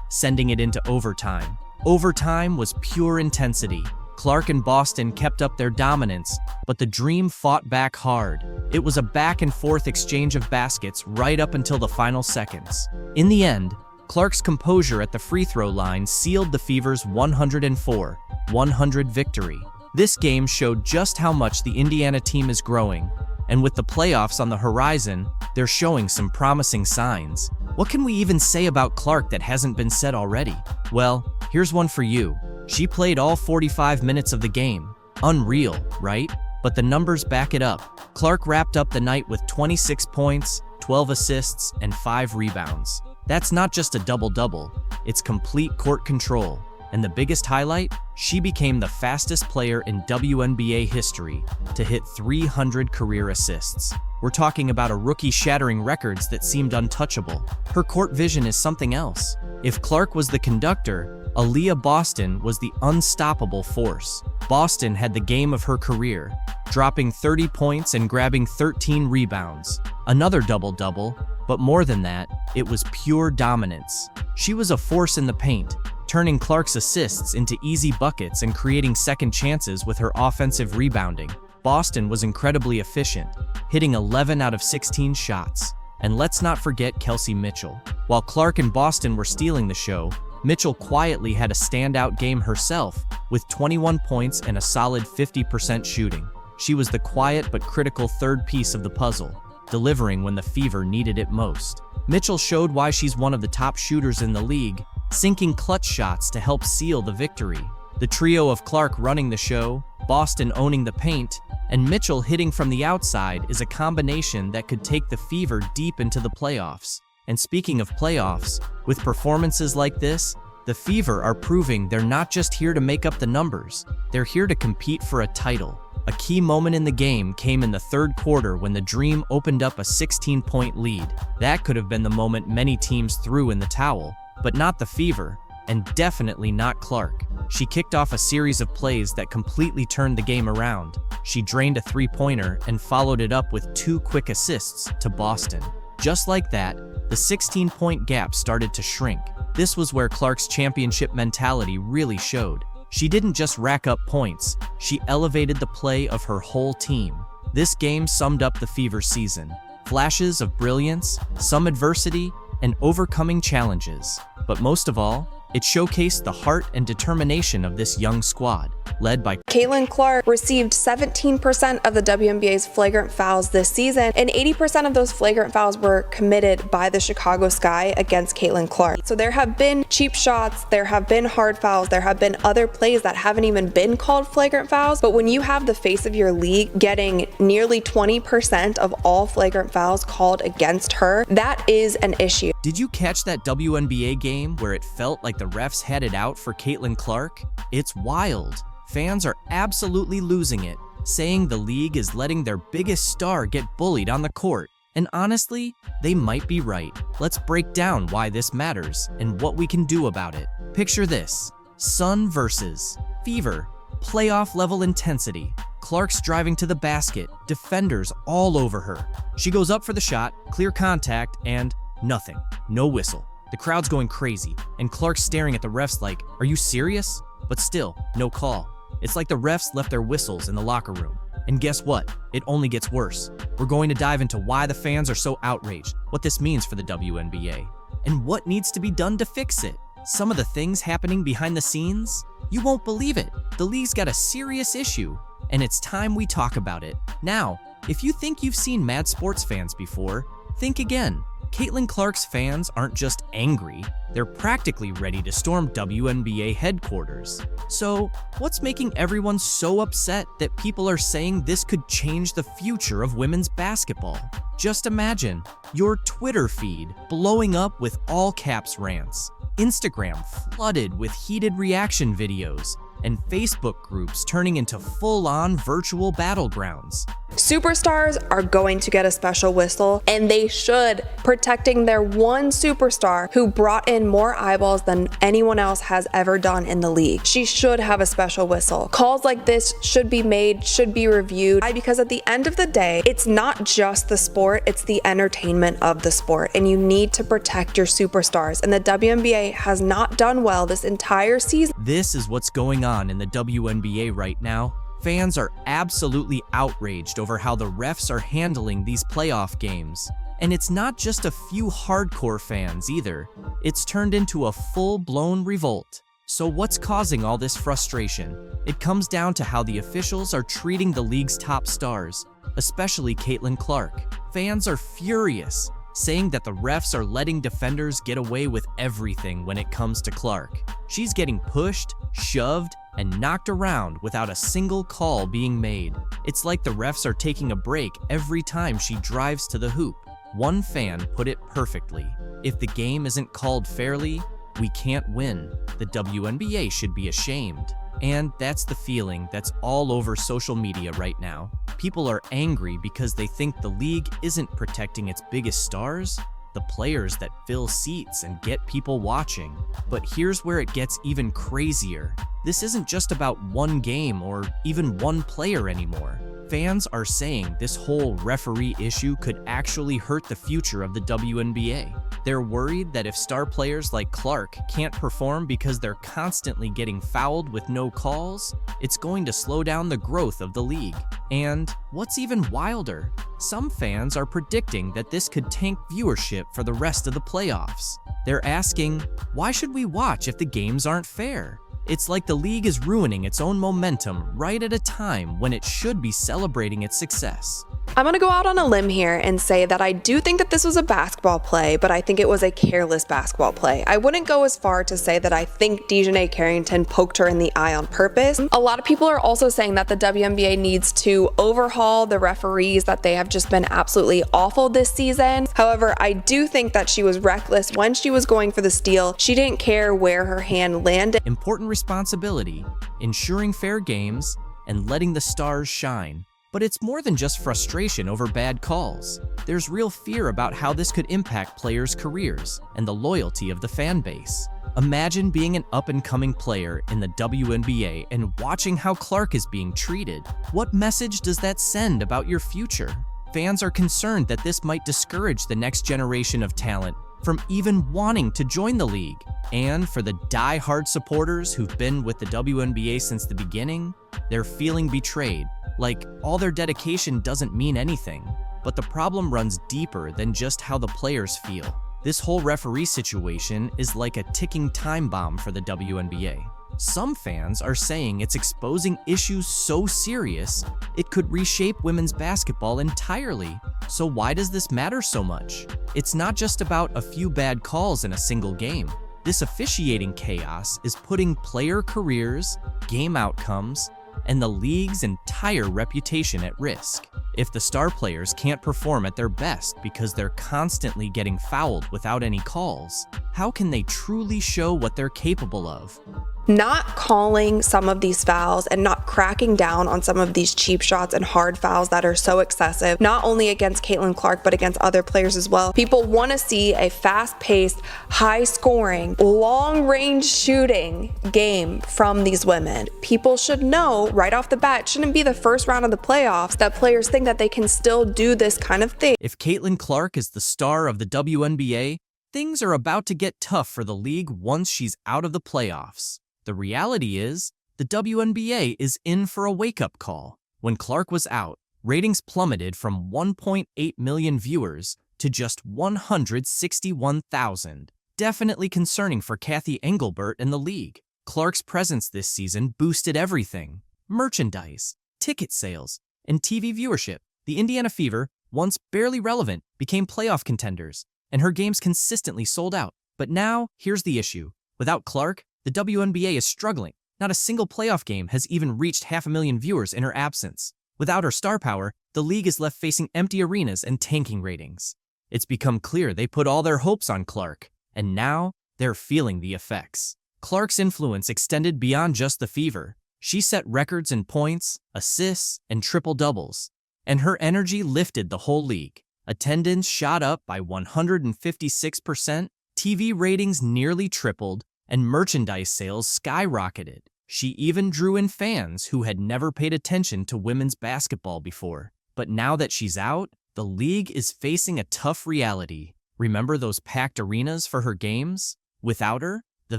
sending it into overtime. Overtime was pure intensity. Clark and Boston kept up their dominance, but the Dream fought back hard. It was a back-and-forth exchange of baskets right up until the final seconds. In the end, Clark's composure at the free throw line sealed the Fever's 104-100 victory. This game showed just how much the Indiana team is growing, and with the playoffs on the horizon, they're showing some promising signs. What can we even say about Clark that hasn't been said already? Well, here's one for you. She played all 45 minutes of the game. Unreal, right? But the numbers back it up. Clark wrapped up the night with 26 points, 12 assists, and 5 rebounds. That's not just a double-double, it's complete court control. And the biggest highlight? She became the fastest player in WNBA history to hit 300 career assists. We're talking about a rookie shattering records that seemed untouchable. Her court vision is something else. If Clark was the conductor, Aaliyah Boston was the unstoppable force. Boston had the game of her career, dropping 30 points and grabbing 13 rebounds. Another double-double, but more than that, it was pure dominance. She was a force in the paint, turning Clark's assists into easy buckets and creating second chances with her offensive rebounding. Boston was incredibly efficient, hitting 11 out of 16 shots. And let's not forget Kelsey Mitchell. While Clark and Boston were stealing the show, Mitchell quietly had a standout game herself, with 21 points and a solid 50% shooting. She was the quiet but critical third piece of the puzzle, delivering when the Fever needed it most. Mitchell showed why she's one of the top shooters in the league, sinking clutch shots to help seal the victory. The trio of Clark running the show, Boston owning the paint, and Mitchell hitting from the outside is a combination that could take the Fever deep into the playoffs. And speaking of playoffs, with performances like this, the Fever are proving they're not just here to make up the numbers, they're here to compete for a title. A key moment in the game came in the third quarter when the Dream opened up a 16-point lead. That could have been the moment many teams threw in the towel, but not the Fever, and definitely not Clark. She kicked off a series of plays that completely turned the game around. She drained a three-pointer and followed it up with 2 quick assists to Boston. Just like that, the 16-point gap started to shrink. This was where Clark's championship mentality really showed. She didn't just rack up points, she elevated the play of her whole team. This game summed up the Fever season. Flashes of brilliance, some adversity, and overcoming challenges. But most of all, it showcased the heart and determination of this young squad, led by Caitlin Clark received 17% of the WNBA's flagrant fouls this season, and 80% of those flagrant fouls were committed by the Chicago Sky against Caitlin Clark. So there have been cheap shots, there have been hard fouls, there have been other plays that haven't even been called flagrant fouls, but when you have the face of your league getting nearly 20% of all flagrant fouls called against her, that is an issue. Did you catch that WNBA game where it felt like the refs had it out for Caitlin Clark? It's wild. Fans are absolutely losing it, saying the league is letting their biggest star get bullied on the court. And honestly, they might be right. Let's break down why this matters and what we can do about it. Picture this: Sun versus Fever, playoff level intensity. Clark's driving to the basket, defenders all over her. She goes up for the shot, clear contact, and nothing. No whistle. The crowd's going crazy, and Clark's staring at the refs like, "Are you serious?" But still, no call. It's like the refs left their whistles in the locker room. And guess what? It only gets worse. We're going to dive into why the fans are so outraged, what this means for the WNBA, and what needs to be done to fix it. Some of the things happening behind the scenes? You won't believe it. The league's got a serious issue, and it's time we talk about it. Now, if you think you've seen mad sports fans before, think again. Caitlin Clark's fans aren't just angry, they're practically ready to storm WNBA headquarters. So, what's making everyone so upset that people are saying this could change the future of women's basketball? Just imagine your Twitter feed blowing up with all caps rants, Instagram flooded with heated reaction videos, and Facebook groups turning into full-on virtual battlegrounds. Superstars are going to get a special whistle, and they should, protecting their one superstar who brought in more eyeballs than anyone else has ever done in the league. She should have a special whistle. Calls like this should be made, should be reviewed, because at the end of the day, it's not just the sport, it's the entertainment of the sport, and you need to protect your superstars, and the WNBA has not done well this entire season. This is what's going on in the WNBA right now. Fans are absolutely outraged over how the refs are handling these playoff games. And it's not just a few hardcore fans either. It's turned into a full-blown revolt. So what's causing all this frustration? It comes down to how the officials are treating the league's top stars, especially Caitlin Clark. Fans are furious, saying that the refs are letting defenders get away with everything when it comes to Clark. She's getting pushed, shoved, and knocked around without a single call being made. It's like the refs are taking a break every time she drives to the hoop. One fan put it perfectly: if the game isn't called fairly, we can't win. The WNBA should be ashamed. And that's the feeling that's all over social media right now. People are angry because they think the league isn't protecting its biggest stars, the players that fill seats and get people watching. But here's where it gets even crazier. This isn't just about one game or even one player anymore. Fans are saying this whole referee issue could actually hurt the future of the WNBA. They're worried that if star players like Clark can't perform because they're constantly getting fouled with no calls, it's going to slow down the growth of the league. And what's even wilder, some fans are predicting that this could tank viewership for the rest of the playoffs. They're asking, why should we watch if the games aren't fair? It's like the league is ruining its own momentum right at a time when it should be celebrating its success. I'm gonna go out on a limb here and say that I do think that this was a basketball play, but I think it was a careless basketball play. I wouldn't go as far to say that I think Dejanay Carrington poked her in the eye on purpose. A lot of people are also saying that the WNBA needs to overhaul the referees, that they have just been absolutely awful this season. However, I do think that she was reckless when she was going for the steal. She didn't care where her hand landed. Important responsibility, ensuring fair games, and letting the stars shine. But it's more than just frustration over bad calls. There's real fear about how this could impact players' careers and the loyalty of the fan base. Imagine being an up-and-coming player in the WNBA and watching how Clark is being treated. What message does that send about your future? Fans are concerned that this might discourage the next generation of talent from even wanting to join the league. And for the die-hard supporters who've been with the WNBA since the beginning, they're feeling betrayed. Like, all their dedication doesn't mean anything. But the problem runs deeper than just how the players feel. This whole referee situation is like a ticking time bomb for the WNBA. Some fans are saying it's exposing issues so serious, it could reshape women's basketball entirely. So why does this matter so much? It's not just about a few bad calls in a single game. This officiating chaos is putting player careers, game outcomes, and the league's entire reputation at risk. If the star players can't perform at their best because they're constantly getting fouled without any calls, how can they truly show what they're capable of? Not calling some of these fouls and not cracking down on some of these cheap shots and hard fouls that are so excessive, not only against Caitlin Clark, but against other players as well. People want to see a fast-paced, high-scoring, long-range shooting game from these women. People should know right off the bat, it shouldn't be the first round of the playoffs that players think that they can still do this kind of thing. If Caitlin Clark is the star of the WNBA, things are about to get tough for the league once she's out of the playoffs. The reality is, the WNBA is in for a wake-up call. When Clark was out, ratings plummeted from 1.8 million viewers to just 161,000. Definitely concerning for Kathy Engelbert and the league. Clark's presence this season boosted everything: merchandise, ticket sales, and TV viewership. The Indiana Fever, once barely relevant, became playoff contenders, and her games consistently sold out. But now, here's the issue. Without Clark, the WNBA is struggling. Not a single playoff game has even reached 500,000 viewers in her absence. Without her star power, the league is left facing empty arenas and tanking ratings. It's become clear they put all their hopes on Clark, and now they're feeling the effects. Clark's influence extended beyond just the Fever. She set records in points, assists, and triple-doubles, and her energy lifted the whole league. Attendance shot up by 156%, TV ratings nearly tripled, and merchandise sales skyrocketed. She even drew in fans who had never paid attention to women's basketball before. But now that she's out, the league is facing a tough reality. Remember those packed arenas for her games? Without her, the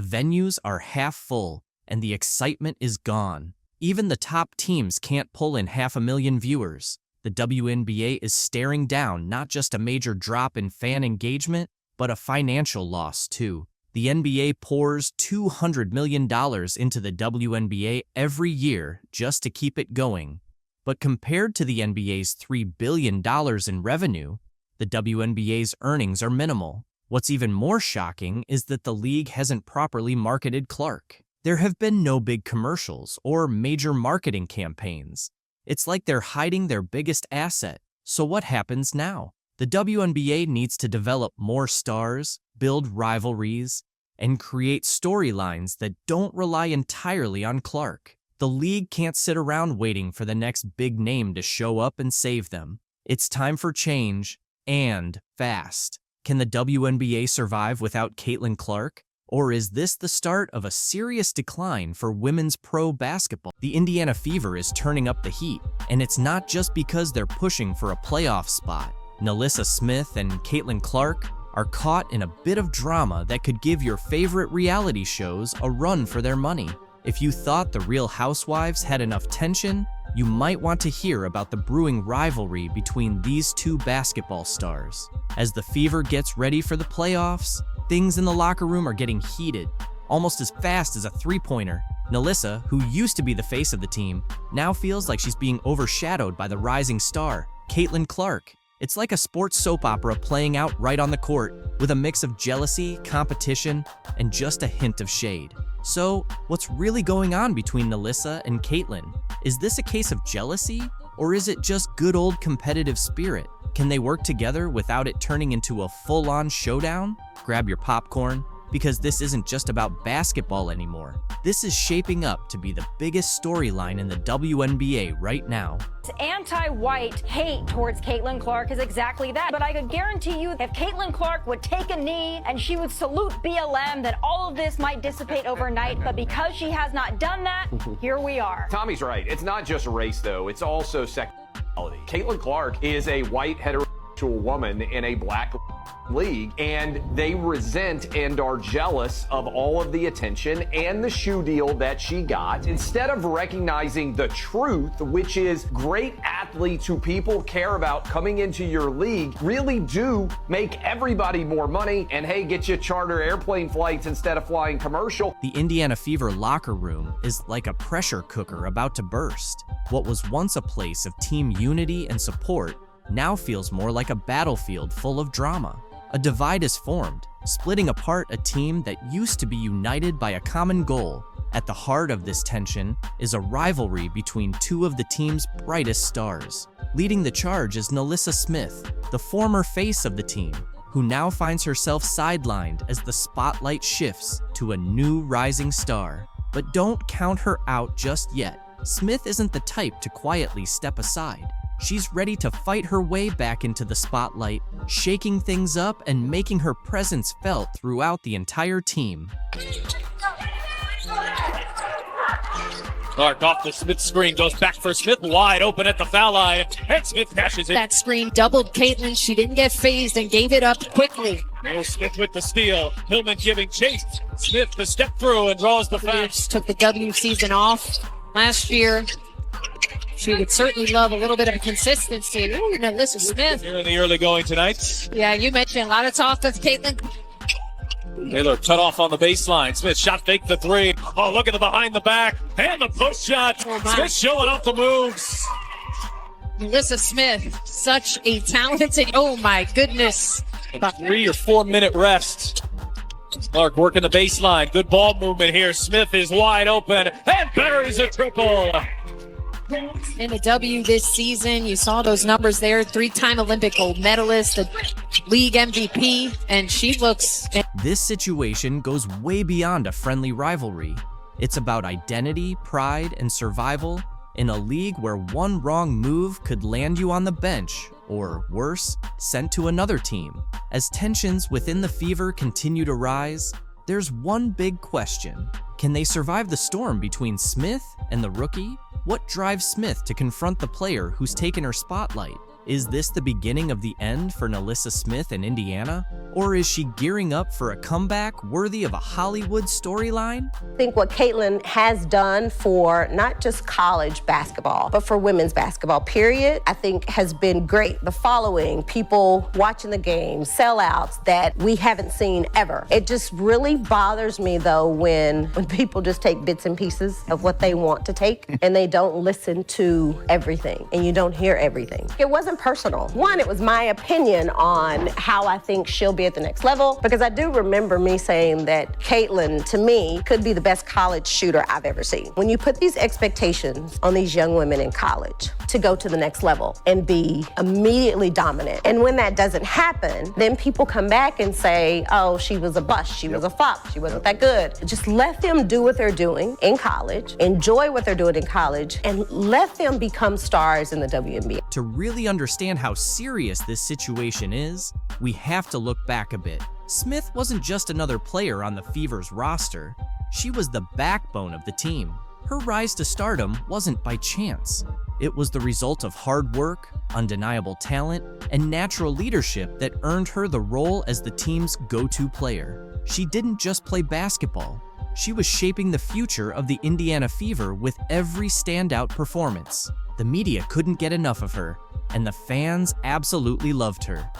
venues are half full, and the excitement is gone. Even the top teams can't pull in 500,000 viewers. The WNBA is staring down not just a major drop in fan engagement, but a financial loss too. The NBA pours $200 million into the WNBA every year just to keep it going. But compared to the NBA's $3 billion in revenue, the WNBA's earnings are minimal. What's even more shocking is that the league hasn't properly marketed Clark. There have been no big commercials or major marketing campaigns. It's like they're hiding their biggest asset. So what happens now? The WNBA needs to develop more stars, build rivalries, and create storylines that don't rely entirely on Clark. The league can't sit around waiting for the next big name to show up and save them. It's time for change, and fast. Can the WNBA survive without Caitlin Clark? Or is this the start of a serious decline for women's pro basketball? The Indiana Fever is turning up the heat, and it's not just because they're pushing for a playoff spot. Nalissa Smith and Caitlin Clark are caught in a bit of drama that could give your favorite reality shows a run for their money. If you thought The Real Housewives had enough tension, you might want to hear about the brewing rivalry between these two basketball stars. As the Fever gets ready for the playoffs, things in the locker room are getting heated, almost as fast as a three-pointer. Nalissa, who used to be the face of the team, now feels like she's being overshadowed by the rising star, Caitlin Clark. It's like a sports soap opera playing out right on the court, with a mix of jealousy, competition, and just a hint of shade. So, what's really going on between Nalissa and Caitlin? Is this a case of jealousy, or is it just good old competitive spirit? Can they work together without it turning into a full-on showdown? Grab your popcorn, because this isn't just about basketball anymore. This is shaping up to be the biggest storyline in the WNBA right now. Anti-white hate towards Caitlin Clark is exactly that. But I could guarantee you, if Caitlin Clark would take a knee and she would salute BLM, that all of this might dissipate overnight. But because she has not done that, here we are. Tommy's right. It's not just race, though. It's also sexuality. Caitlin Clark is a white heterosexual woman in a black league, and they resent and are jealous of all of the attention and the shoe deal that she got. Instead of recognizing the truth, which is great athletes who people care about coming into your league really do make everybody more money, and hey, get you charter airplane flights instead of flying commercial. The Indiana Fever locker room is like a pressure cooker about to burst. What was once a place of team unity and support now feels more like a battlefield full of drama. A divide is formed, splitting apart a team that used to be united by a common goal. At the heart of this tension is a rivalry between two of the team's brightest stars. Leading the charge is Nalissa Smith, the former face of the team, who now finds herself sidelined as the spotlight shifts to a new rising star. But don't count her out just yet. Smith isn't the type to quietly step aside. She's ready to fight her way back into the spotlight, shaking things up and making her presence felt throughout the entire team. Clark off the Smith screen, goes back for Smith, wide open at the foul line, and Smith cashes it. That screen doubled Caitlin. She didn't get phased and gave it up quickly. No Smith with the steal. Hillman giving chase. Smith the step through and draws the foul. Took the W season off last year. She would certainly love a little bit of consistency. Ooh, Nalissa Smith. Here in the early going tonight. Yeah, you mentioned a lot of talk of Caitlin. Taylor cut off on the baseline. Smith shot fake the three. Oh, look at the behind the back. And the push shot. Smith showing off the moves. Nalissa Smith, such a talented, oh my goodness. About 3 or 4 minute rest. Clark working the baseline. Good ball movement here. Smith is wide open and buries a triple. In the W this season, you saw those numbers there. 3-time Olympic gold medalist, the league MVP, and she looks... This situation goes way beyond a friendly rivalry. It's about identity, pride, and survival in a league where one wrong move could land you on the bench, or worse, sent to another team. As tensions within the Fever continue to rise, there's one big question. Can they survive the storm between Smith and the rookie? What drives Smith to confront the player who's taken her spotlight? Is this the beginning of the end for Nalissa Smith in Indiana? Or is she gearing up for a comeback worthy of a Hollywood storyline? I think what Caitlin has done for not just college basketball, but for women's basketball, period, I think has been great. The following, people watching the game, sellouts that we haven't seen ever. It just really bothers me, though, when people just take bits and pieces of what they want to take and they don't listen to everything and you don't hear everything. It wasn't personal. One, it was my opinion on how I think she'll be at the next level, because I do remember me saying that Caitlin, to me, could be the best college shooter I've ever seen. When you put these expectations on these young women in college to go to the next level and be immediately dominant, and when that doesn't happen, then people come back and say, oh, she was a bust, she was a flop, she wasn't that good. Just let them do what they're doing in college, enjoy what they're doing in college, and let them become stars in the WNBA. To really understand how serious this situation is, we have to look back a bit. Smith wasn't just another player on the Fever's roster. She was the backbone of the team. Her rise to stardom wasn't by chance. It was the result of hard work, undeniable talent, and natural leadership that earned her the role as the team's go-to player. She didn't just play basketball. She was shaping the future of the Indiana Fever with every standout performance. The media couldn't get enough of her, and the fans absolutely loved her.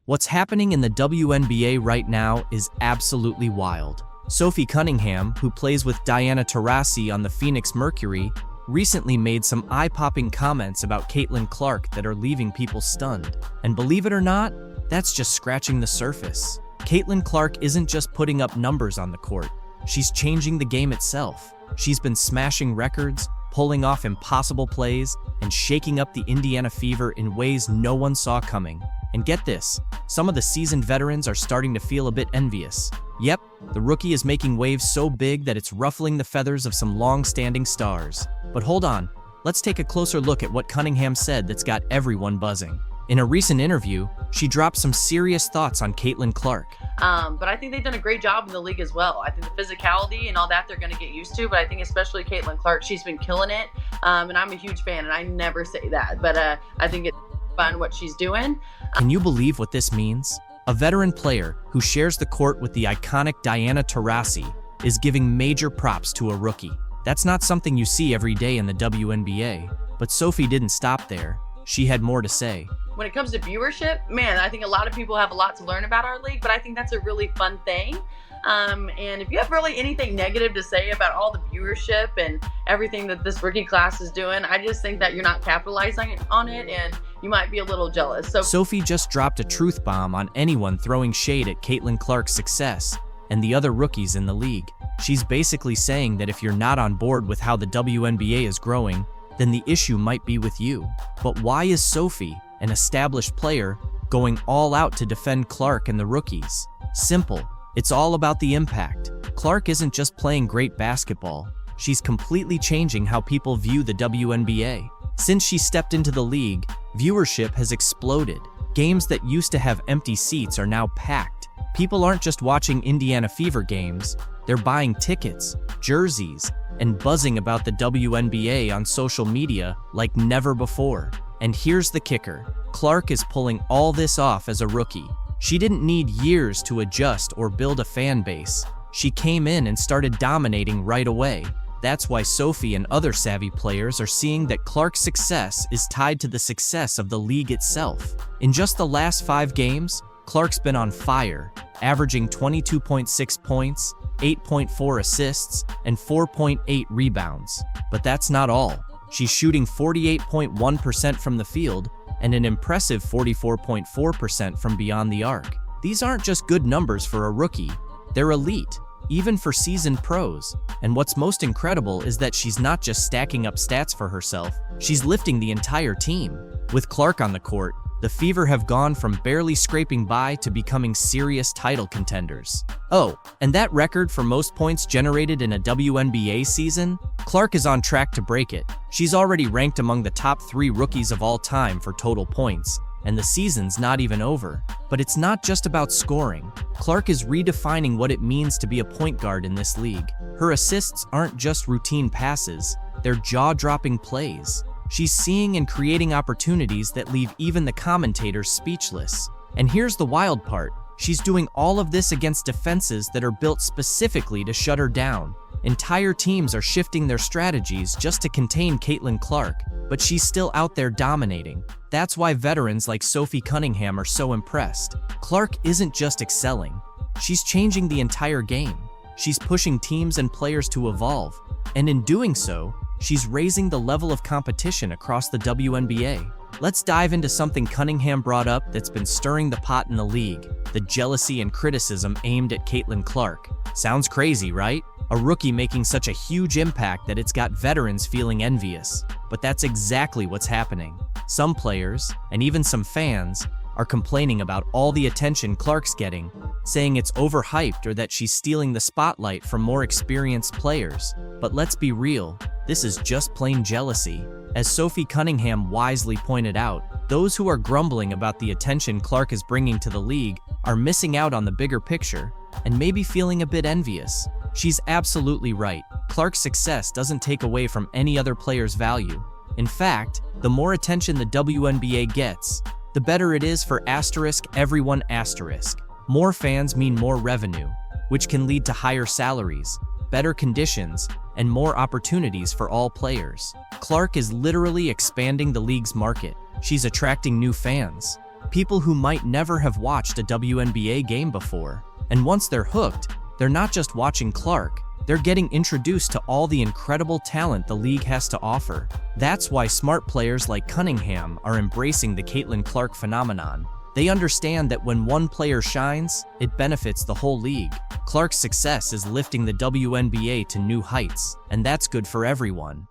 What's happening in the WNBA right now is absolutely wild. Sophie Cunningham, who plays with Diana Taurasi on the Phoenix Mercury, recently made some eye-popping comments about Caitlin Clark that are leaving people stunned. And believe it or not, that's just scratching the surface. Caitlin Clark isn't just putting up numbers on the court. She's changing the game itself. She's been smashing records, pulling off impossible plays, and shaking up the Indiana Fever in ways no one saw coming. And get this, some of the seasoned veterans are starting to feel a bit envious. Yep, the rookie is making waves so big that it's ruffling the feathers of some long-standing stars. But hold on, let's take a closer look at what Cunningham said that's got everyone buzzing. In a recent interview, she dropped some serious thoughts on Caitlin Clark. But I think they've done a great job in the league as well. I think the physicality and all that they're going to get used to, but I think especially Caitlin Clark, she's been killing it. And I'm a huge fan, and I never say that, but I think it's fun what she's doing. Can you believe what this means? A veteran player who shares the court with the iconic Diana Taurasi is giving major props to a rookie. That's not something you see every day in the WNBA, but Sophie didn't stop there. She had more to say. When it comes to viewership, man, I think a lot of people have a lot to learn about our league, but I think that's a really fun thing. And if you have really anything negative to say about all the viewership and everything that this rookie class is doing, I just think that you're not capitalizing on it and you might be a little jealous. So Sophie just dropped a truth bomb on anyone throwing shade at Caitlin Clark's success and the other rookies in the league. She's basically saying that if you're not on board with how the WNBA is growing, then the issue might be with you. But why is Sophie, an established player, going all out to defend Clark and the rookies? Simple. It's all about the impact. Clark isn't just playing great basketball. She's completely changing how people view the WNBA. Since she stepped into the league, viewership has exploded. Games that used to have empty seats are now packed. People aren't just watching Indiana Fever games, they're buying tickets, jerseys, and buzzing about the WNBA on social media like never before. And here's the kicker. Clark is pulling all this off as a rookie. She didn't need years to adjust or build a fan base. She came in and started dominating right away. That's why Sophie and other savvy players are seeing that Clark's success is tied to the success of the league itself. In just the last 5 games, Clark's been on fire, averaging 22.6 points, 8.4 assists, and 4.8 rebounds. But that's not all. She's shooting 48.1% from the field and an impressive 44.4% from beyond the arc. These aren't just good numbers for a rookie, they're elite, even for seasoned pros. And what's most incredible is that she's not just stacking up stats for herself, she's lifting the entire team. With Clark on the court, the Fever have gone from barely scraping by to becoming serious title contenders. Oh, and that record for most points generated in a WNBA season? Clark is on track to break it. She's already ranked among the top 3 rookies of all time for total points, and the season's not even over. But it's not just about scoring. Clark is redefining what it means to be a point guard in this league. Her assists aren't just routine passes, they're jaw-dropping plays. She's seeing and creating opportunities that leave even the commentators speechless. And here's the wild part. She's doing all of this against defenses that are built specifically to shut her down. Entire teams are shifting their strategies just to contain Caitlin Clark, but she's still out there dominating. That's why veterans like Sophie Cunningham are so impressed. Clark isn't just excelling. She's changing the entire game. She's pushing teams and players to evolve. And in doing so, she's raising the level of competition across the WNBA. Let's dive into something Cunningham brought up that's been stirring the pot in the league: the jealousy and criticism aimed at Caitlin Clark. Sounds crazy, right? A rookie making such a huge impact that it's got veterans feeling envious. But that's exactly what's happening. Some players, and even some fans, are complaining about all the attention Clark's getting, saying it's overhyped or that she's stealing the spotlight from more experienced players. But let's be real, this is just plain jealousy. As Sophie Cunningham wisely pointed out, those who are grumbling about the attention Clark is bringing to the league are missing out on the bigger picture and maybe feeling a bit envious. She's absolutely right. Clark's success doesn't take away from any other player's value. In fact, the more attention the WNBA gets, the better it is for everyone. More fans mean more revenue, which can lead to higher salaries, better conditions, and more opportunities for all players. Clark is literally expanding the league's market. She's attracting new fans, people who might never have watched a WNBA game before. And once they're hooked, they're not just watching Clark, they're getting introduced to all the incredible talent the league has to offer. That's why smart players like Cunningham are embracing the Caitlin Clark phenomenon. They understand that when one player shines, it benefits the whole league. Clark's success is lifting the WNBA to new heights, and that's good for everyone.